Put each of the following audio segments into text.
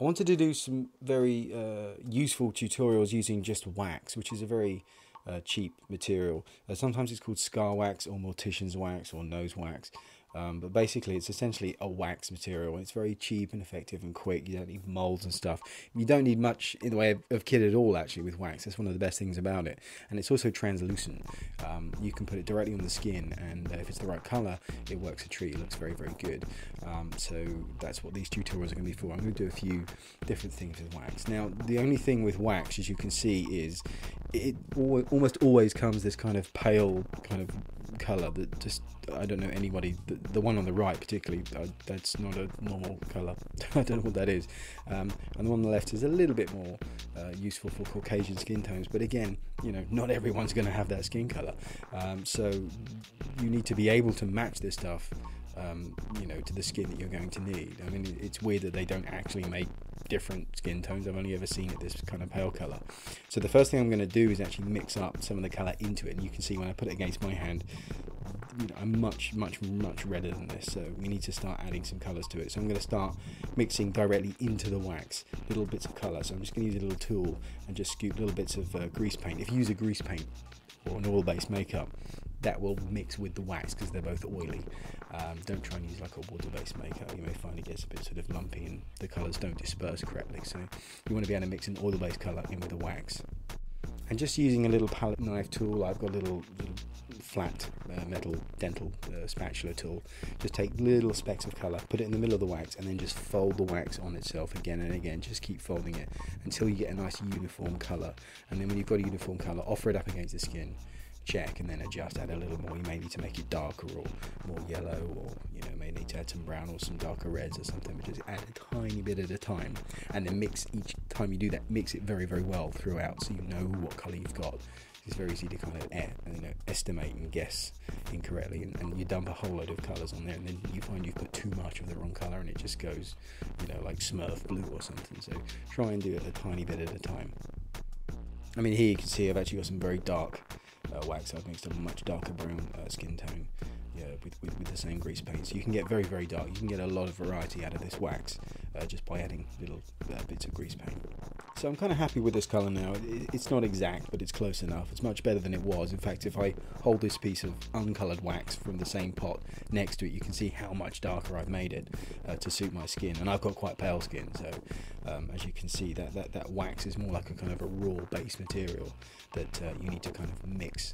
I wanted to do some very useful tutorials using just wax, which is a very cheap material. Sometimes it's called scar wax or mortician's wax or nose wax. But basically it's essentially a wax material. It's very cheap and effective and quick. You don't need molds and stuff. You don't need much in the way of kit at all actually with wax. That's one of the best things about it. And it's also translucent. You can put it directly on the skin, and if it's the right colour, it works a treat. It looks very, very good. So that's what these tutorials are going to be for. I'm going to do a few different things with wax. Now the only thing with wax, as you can see, is it almost always comes this kind of pale kind of colour that just, I don't know anybody, the one on the right particularly, that's not a normal colour. I don't know what that is. And the one on the left is a little bit more useful for Caucasian skin tones, but again, you know, not everyone's going to have that skin colour. So you need to be able to match this stuff you know, to the skin that you're going to need. I mean, it's weird that they don't actually make different skin tones. I've only ever seen it this kind of pale colour. So the first thing I'm going to do is actually mix up some of the colour into it, and you can see when I put it against my hand, you know, I'm much redder than this, so we need to start adding some colours to it. So I'm going to start mixing directly into the wax little bits of colour. So I'm just going to use a little tool and just scoop little bits of grease paint. If you use a grease paint or an oil-based makeup, that will mix with the wax because they're both oily. Don't try and use like a water-based makeup. You may find it gets a bit sort of lumpy and the colours don't disperse correctly. So you want to be able to mix an oil-based colour in with the wax. And just using a little palette knife tool, I've got a little flat metal dental spatula tool. Just take little specks of colour, put it in the middle of the wax, and then just fold the wax on itself again and again. Just keep folding it until you get a nice uniform colour. And then when you've got a uniform colour, offer it up against the skin. Check and then adjust, add a little more. You may need to make it darker or more yellow, or you know, may need to add some brown or some darker reds or something, but just add a tiny bit at a time, and then mix. Each time you do that, mix it very, very well throughout, so you know what colour you've got. It's very easy to kind of estimate and guess incorrectly, and you dump a whole load of colours on there, and then you find you've put too much of the wrong colour and it just goes, you know, like Smurf blue or something. So try and do it a tiny bit at a time. I mean, here you can see I've actually got some very dark wax. I've mixed up a much darker brown skin tone, yeah, with the same grease paint. So you can get very, very dark. You can get a lot of variety out of this wax just by adding little bits of grease paint. So I'm kind of happy with this colour now. It's not exact, but it's close enough. It's much better than it was. In fact, if I hold this piece of uncoloured wax from the same pot next to it, you can see how much darker I've made it to suit my skin. And I've got quite pale skin, so as you can see, that wax is more like a kind of a raw base material that you need to kind of mix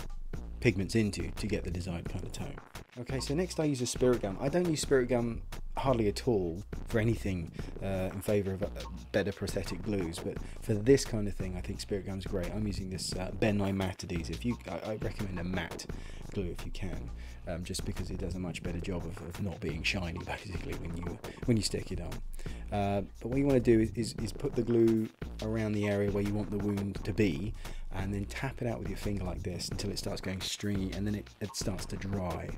pigments into to get the desired kind of tone. Okay, so next I use a spirit gum. I don't use spirit gum hardly at all for anything in favour of better prosthetic glues, but for this kind of thing I think spirit gum's great. I'm using this Ben Nye matte adhesive. I recommend a matte glue if you can, just because it does a much better job of not being shiny basically when you stick it on. But what you want to do is put the glue around the area where you want the wound to be, and then tap it out with your finger like this until it starts going stringy, and then it starts to dry.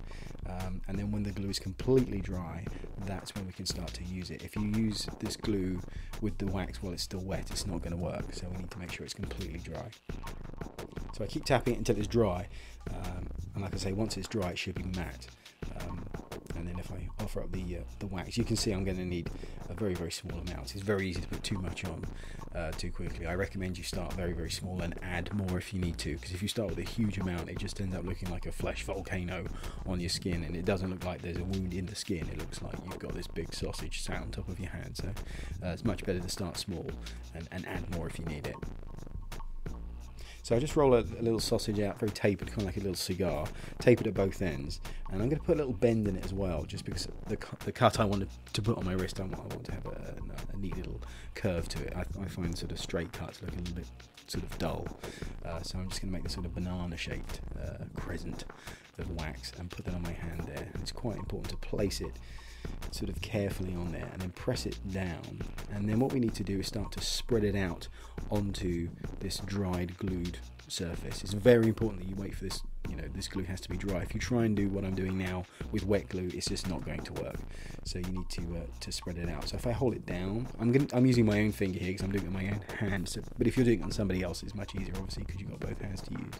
And then when the glue is completely dry, that's when we can start to use it. If you use this glue with the wax while it's still wet, it's not going to work, so we need to make sure it's completely dry. So I keep tapping it until it's dry, and like I say, once it's dry it should be matte. And then if I offer up the wax, you can see I'm going to need a very, very small amount. It's very easy to put too much on too quickly. I recommend you start very, very small and add more if you need to, because if you start with a huge amount, it just ends up looking like a flesh volcano on your skin, and it doesn't look like there's a wound in the skin. It looks like you've got this big sausage sat on top of your hand. So it's much better to start small and add more if you need it. So I just roll a little sausage out, very tapered, kind of like a little cigar, tape it at both ends, and I'm going to put a little bend in it as well, just because the cut I wanted to put on my wrist, I want to have a neat little curve to it. I find sort of straight cuts look a little bit sort of dull, so I'm just going to make this sort of banana-shaped crescent of wax and put that on my hand there. And it's quite important to place it sort of carefully on there and then press it down, and then what we need to do is start to spread it out onto this dried glued surface. It's very important that you wait for this, you know, this glue has to be dry. If you try and do what I'm doing now with wet glue, it's just not going to work. So you need to spread it out. So if I hold it down, I'm using my own finger here because I'm doing it with my own hand. So, but if you're doing it on somebody else, it's much easier, obviously, because you've got both hands to use.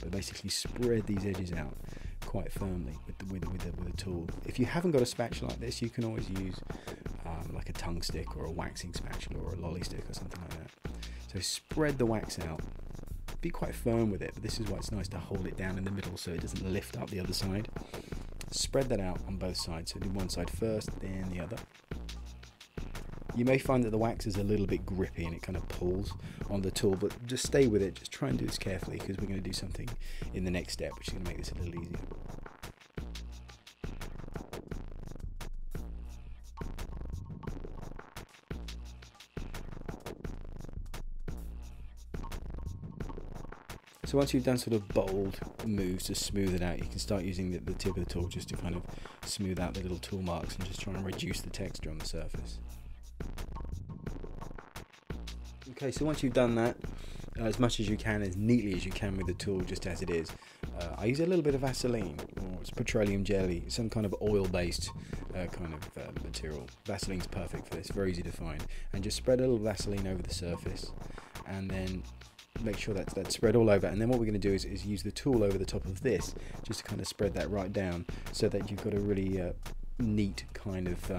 But basically, spread these edges out quite firmly with the tool. If you haven't got a spatula like this, you can always use like a tongue stick or a waxing spatula or a lolly stick or something like that. So spread the wax out. Be quite firm with it, but this is why it's nice to hold it down in the middle so it doesn't lift up the other side. Spread that out on both sides. So do one side first, then the other. You may find that the wax is a little bit grippy and it kind of pulls on the tool, but just stay with it. Just try and do this carefully, because we're going to do something in the next step which is going to make this a little easier. So once you've done sort of bold moves to smooth it out, you can start using the tip of the tool just to kind of smooth out the little tool marks and just try and reduce the texture on the surface. Okay, so once you've done that, as much as you can, as neatly as you can with the tool, just as it is, I use a little bit of Vaseline, or it's petroleum jelly, some kind of oil-based kind of material. Vaseline's perfect for this, very easy to find. And just spread a little Vaseline over the surface, and then make sure that's spread all over. And then what we're going to do is use the tool over the top of this, just to kind of spread that right down, so that you've got a really neat kind of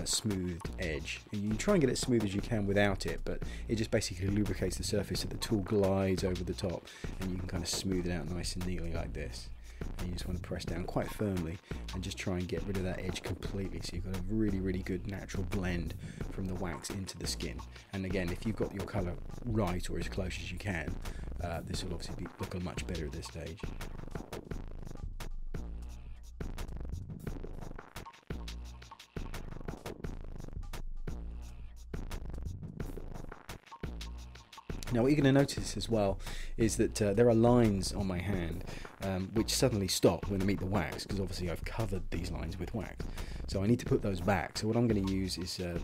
smooth edge. And you can try and get it as smooth as you can without it, but it just basically lubricates the surface so the tool glides over the top, and you can kind of smooth it out nice and neatly like this. And you just want to press down quite firmly and just try and get rid of that edge completely, so you've got a really good natural blend from the wax into the skin. And again, if you've got your colour right, or as close as you can, this will obviously look much better at this stage. Now what you're going to notice as well is that there are lines on my hand which suddenly stop when I meet the wax, because obviously I've covered these lines with wax. So I need to put those back. So what I'm going to use is the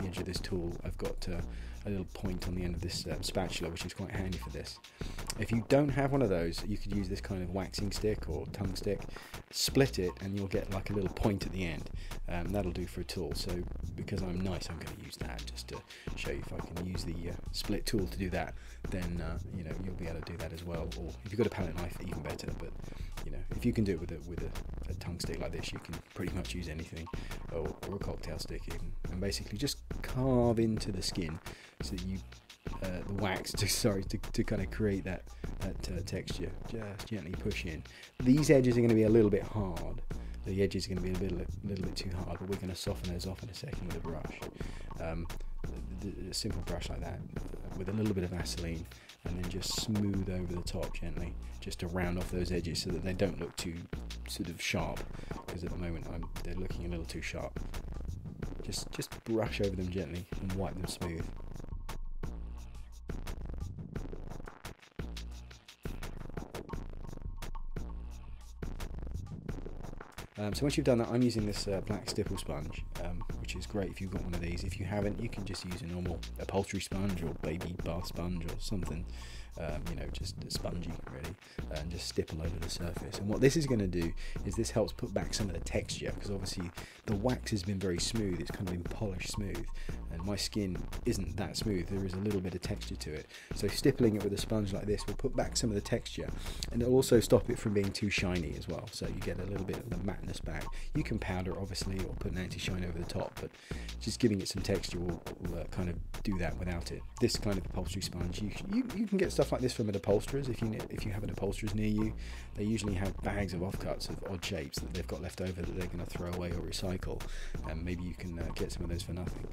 edge of this tool. I've got a little point on the end of this spatula, which is quite handy for this. If you don't have one of those, you could use this kind of waxing stick or tongue stick, split it, and you'll get like a little point at the end. That'll do for a tool. So because I'm nice, I'm going to use that just to show you if I can use the split tool to do that. Then you know, you'll be able to do that as well. Or if you've got a palette knife, even better. But you know, if you can do it with a tongue stick like this, you can pretty much use anything, or a cocktail stick even, and basically just carve into the skin so that you the wax to kind of create that texture. Just gently push in. These edges are going to be a little bit hard. The edges are going to be a little bit too hard, but we're going to soften those off in a second with a brush. A simple brush like that, with a little bit of Vaseline, and then just smooth over the top gently, just to round off those edges so that they don't look too sort of sharp, because at the moment they're looking a little too sharp. Just brush over them gently and wipe them smooth. So once you've done that, I'm using this black stipple sponge, which is great if you've got one of these. If you haven't, you can just use a normal upholstery sponge or baby bath sponge or something, you know, just spongy really, and just stipple over the surface. And what this is going to do is this helps put back some of the texture, because obviously the wax has been very smooth, it's kind of been polished smooth, and my skin isn't that smooth. There is a little bit of texture to it. So stippling it with a sponge like this will put back some of the texture, and it'll also stop it from being too shiny as well, so you get a little bit of the matteness back. You can powder obviously, or put an anti-shine over the top, but just giving it some texture will kind of do that without it. This kind of upholstery sponge, you can get stuff like this from an upholsterer's. If you have an upholsterer's near you, they usually have bags of offcuts of odd shapes that they've got left over that they're going to throw away or recycle, and maybe you can get some of those for nothing.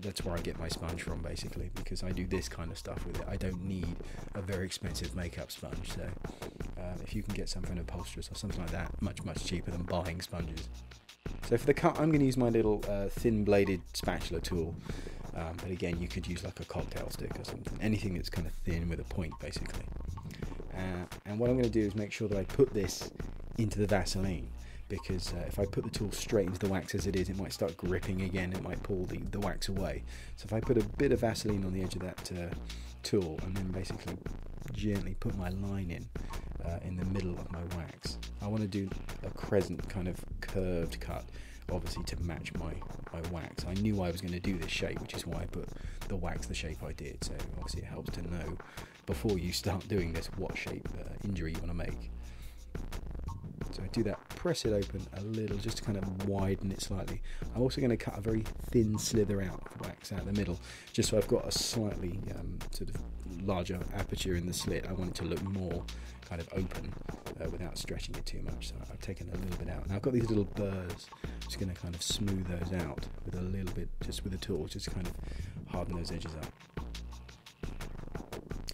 That's where I get my sponge from basically, because I do this kind of stuff with it. I don't need a very expensive makeup sponge, so if you can get some from an upholsterer's or something like that, much cheaper than buying sponges. So for the cut, I'm going to use my little thin bladed spatula tool, but again, you could use like a cocktail stick or something, anything that's kind of thin with a point basically. And what I'm going to do is make sure that I put this into the Vaseline, because if I put the tool straight into the wax as it is, it might start gripping again, it might pull the wax away. So if I put a bit of Vaseline on the edge of that tool, and then basically gently put my line in the middle of my wax, I want to do a crescent kind of curved cut, obviously to match my wax. I knew I was going to do this shape, which is why I put the wax the shape I did. So obviously it helps to know before you start doing this what shape injury you want to make. do that, press it open a little just to kind of widen it slightly. I'm also going to cut a very thin slither out of wax out the middle, just so I've got a slightly sort of larger aperture in the slit. I want it to look more kind of open without stretching it too much. So I've taken a little bit out. Now I've got these little burrs. I'm just going to kind of smooth those out with a little bit, just with a tool, just to kind of harden those edges up.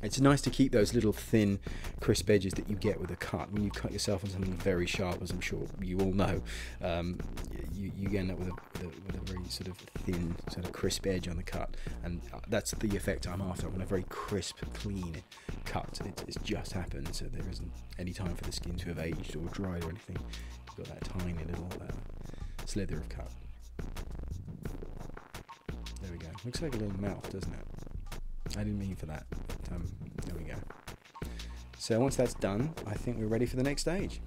It's nice to keep those little thin, crisp edges that you get with a cut. When you cut yourself on something very sharp, as I'm sure you all know, you end up with a very sort of thin, sort of crisp edge on the cut, and that's the effect I'm after. I want a very crisp, clean cut. It's just happened, so there isn't any time for the skin to have aged or dried or anything. You've got that tiny little slither of cut. There we go. Looks like a little mouth, doesn't it? I didn't mean for that, but there we go. So once that's done, I think we're ready for the next stage,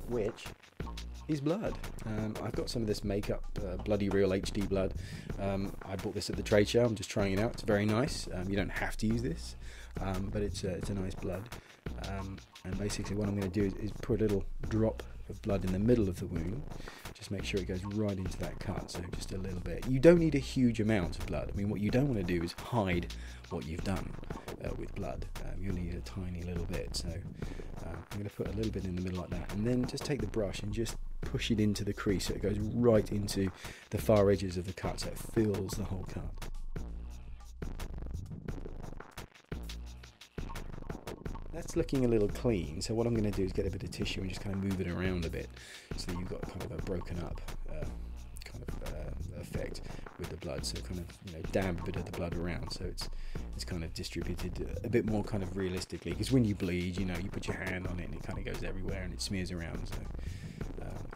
which is blood. I've got some of this makeup, Bloody Real HD blood. I bought this at the trade show. I'm just trying it out. It's very nice. You don't have to use this, but it's a nice blood. And basically what I'm going to do is put a little drop of blood in the middle of the wound. Just make sure it goes right into that cut, so just a little bit. You don't need a huge amount of blood. I mean, what you don't want to do is hide what you've done with blood. You'll need a tiny little bit, so I'm going to put a little bit in the middle like that, and then just take the brush and just push it into the crease so it goes right into the far edges of the cut, so it fills the whole cut. That's looking a little clean, so what I'm going to do is get a bit of tissue and just kind of move it around a bit, so you've got kind of a broken up effect with the blood, so kind of dab a bit of the blood around, so it's kind of distributed a bit more kind of realistically, because when you bleed, you put your hand on it and it kind of goes everywhere and it smears around, so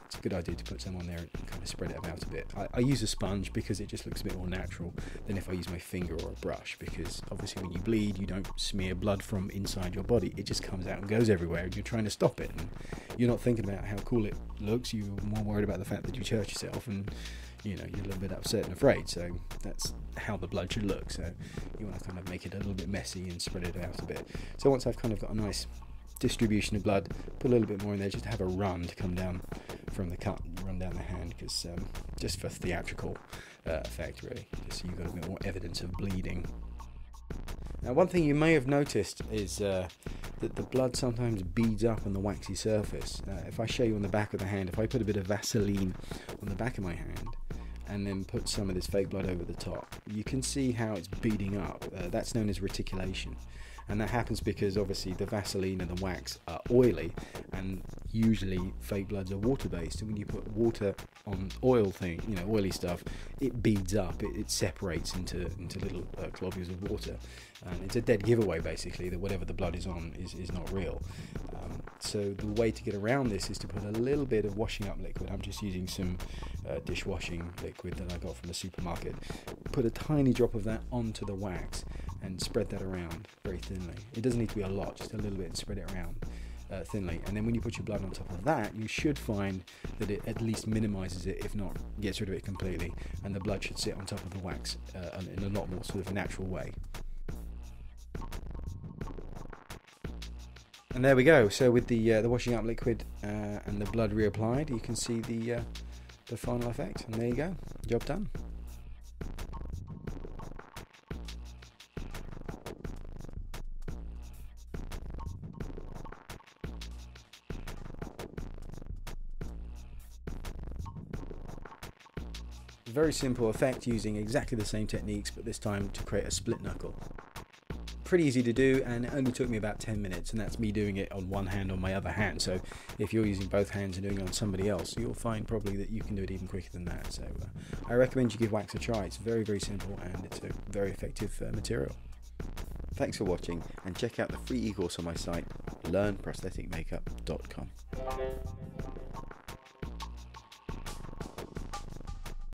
it's a good idea to put some on there and kind of spread it about a bit. I use a sponge because it just looks a bit more natural than if I use my finger or a brush, because obviously when you bleed, you don't smear blood from inside your body. It just comes out and goes everywhere, and you're trying to stop it, and you're not thinking about how cool it looks. You're more worried about the fact that you hurt yourself, and you're a little bit upset and afraid. So that's how the blood should look. So you want to kind of make it a little bit messy and spread it out a bit. So once I've kind of got a nice distribution of blood, put a little bit more in there just to have a run to come down from the cut, run down the hand, because just for theatrical effect, really, just so you've got a bit more evidence of bleeding. Now, one thing you may have noticed is that the blood sometimes beads up on the waxy surface. If I show you on the back of the hand, if I put a bit of Vaseline on the back of my hand and then put some of this fake blood over the top, you can see how it's beading up. That's known as reticulation. And that happens because obviously the Vaseline and the wax are oily, and usually fake bloods are water-based. And when you put water on oily stuff, it beads up. It separates into little globules of water, and it's a dead giveaway basically that whatever the blood is on is not real. So the way to get around this is to put a little bit of washing up liquid. I'm just using some dishwashing liquid that I got from the supermarket. Put a tiny drop of that onto the wax and spread that around very thinly. It doesn't need to be a lot, just a little bit, and spread it around thinly. And then when you put your blood on top of that, you should find that it at least minimises it, if not gets rid of it completely, and the blood should sit on top of the wax in a lot more sort of natural way. And there we go. So with the washing up liquid and the blood reapplied, you can see the final effect. And there you go, job done. Very simple effect using exactly the same techniques, but this time to create a split knuckle. Pretty easy to do, and it only took me about 10 minutes, and that's me doing it on one hand on my other hand. So if you're using both hands and doing it on somebody else, you'll find probably that you can do it even quicker than that. So I recommend you give wax a try. It's very, very simple, and it's a very effective material. Thanks for watching, and check out the free e-course on my site, learnprostheticmakeup.com.